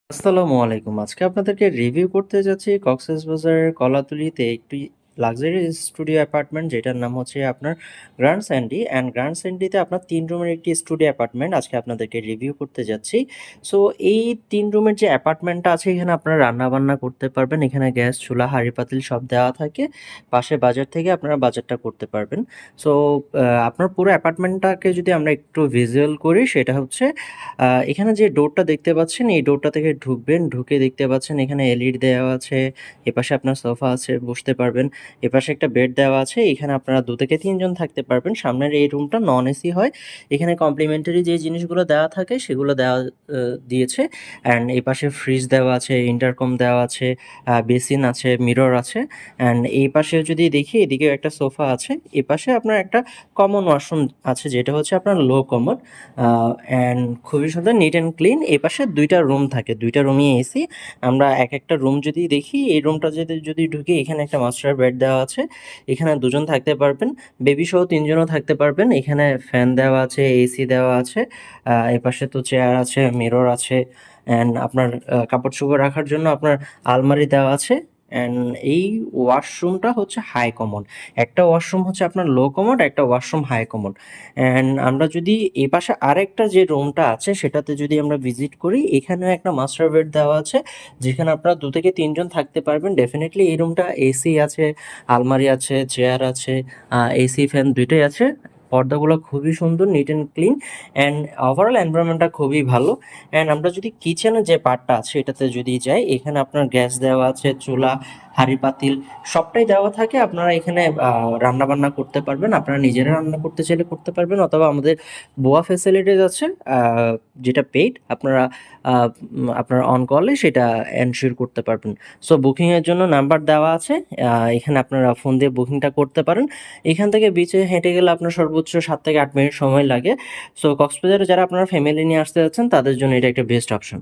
আসসালামু আলাইকুম। আজকে আপনাদেরকে রিভিউ করতে যাচ্ছি কক্সবাজারের কলাতলিতে একটি লাক্সারিয়াস স্টুডিও অ্যাপার্টমেন্ট যেটার নাম হচ্ছে আপনার গ্র্যান্ড স্যান্ডি গ্র্যান্ড স্যান্ডিতে আপনার ৩ রুমের একটি স্টুডিও অ্যাপার্টমেন্ট আজকে আপনাদেরকে রিভিউ করতে যাচ্ছি। সো এই ৩ রুমের যে অ্যাপার্টমেন্টটা আছে এখানে আপনারা রান্না-বান্না করতে পারবেন। এখানে গ্যাস, চুলা, হাঁড়ি-পাতিল সব দেওয়া থাকে। পাশে বাজার থেকে আপনারা বাজারটা করতে পারবেন। সো আপনার পুরো অ্যাপার্টমেন্টটাকে যদি আমরা একটু ভিজুয়াল করি সেটা হচ্ছে এখানে যে ডোরটা দেখতে পাচ্ছেন, এই ডোরটা থেকে ঢুকবেন। ঢুকে দেখতে পাচ্ছেন এখানে এলইডি দেওয়া আছে। এপাশে আপনার সোফা আছে, বসতে পারবেন। এপাশে একটা বেড দেওয়া আছে। এখানে আপনারা ২ থেকে ৩ জন থাকতে পারবেন। সামনের এই রুমটা নন এসি হয়। এখানে কমপ্লিমেন্টারি যে জিনিসগুলো দেওয়া থাকে সেগুলো দেওয়া দিয়েছে। এপাশে ফ্রিজ দেওয়া আছে, ইন্টারকম দেওয়া আছে, বেসিন আছে, মিরর আছে। এই পাশে যদি দেখি এদিকেও একটা সোফা আছে। এপাশে আপনার একটা কমন ওয়াশরুম আছে যেটা হচ্ছে আপনার লো কমোড। খুবই সুন্দর নিট অ্যান্ড ক্লিন। এপাশে ২ টা রুম থাকে। ২ টা রুমই এসি। আমরা একটা রুম যদি দেখি, এই রুমটা যদি ঢুকি এখানে একটা মাস্টার বেড দেওয়া আছে। এখানে ২ জন থাকতে পারবেন। বেবি সহ ৩ জনও থাকতে পারবেন। এখানে ফ্যান দেওয়া আছে, এসি দেওয়া আছে। এপাশে তো চেয়ার আছে, মিরর আছে। আপনার কাপড়-চোপড় রাখার জন্য আপনার আলমারি দেওয়া আছে। অ্যান্ড এই ওয়াশরুমটা হচ্ছে হাই কমোড। একটা ওয়াশরুম হচ্ছে আপনার লো কমোড, একটা ওয়াশরুম হাই কমোড। আমরা যদি এপাশে আরেকটা যে রুমটা আছে সেটাতে যদি আমরা ভিজিট করি, এখানেও একটা মাস্টার বেড দেওয়া আছে যেখানে আপনারা ২ থেকে ৩ জন থাকতে পারবেন। ডেফিনিটলি এই রুমটা এসি আছে, আলমারি আছে, চেয়ার আছে, এসি, ফ্যান ২ টাই আছে। পর্দাগুলো খুবই সুন্দর, নিট অ্যান্ড ক্লিন। ওভারঅল এনভায়রনমেন্টটা খুবই ভালো। আমরা যদি কিচেনের যে পার্টটা আছে এটাতে যদি যাই, এখানে আপনার গ্যাস দেওয়া আছে, চুলা, হাঁড়ি-পাতিল সবটাই দেওয়া থাকে। আপনারা এখানে রান্না-বান্না করতে পারবেন। আপনারা নিজেরা রান্না করতে চাইলে করতে পারবেন, অথবা আমাদের বোয়া ফ্যাসিলিটিস আছে আ যেটা পেইড। আপনারা আপনার অন কলে সেটা এনশিওর করতে পারবেন। সো বুকিংয়ের জন্য নাম্বার দেওয়া আছে। এখানে আপনারা ফোন দিয়ে বুকিংটা করতে পারেন। এখান থেকে বিচে হেঁটে গেলে আপনার সর্বোচ্চ ৭ থেকে ৮ মিনিট সময় লাগে। সো কক্সবাজারে যারা আপনারা ফ্যামিলি নিয়ে আসতে যাচ্ছেন তাদের জন্য এটা একটা বেস্ট অপশন।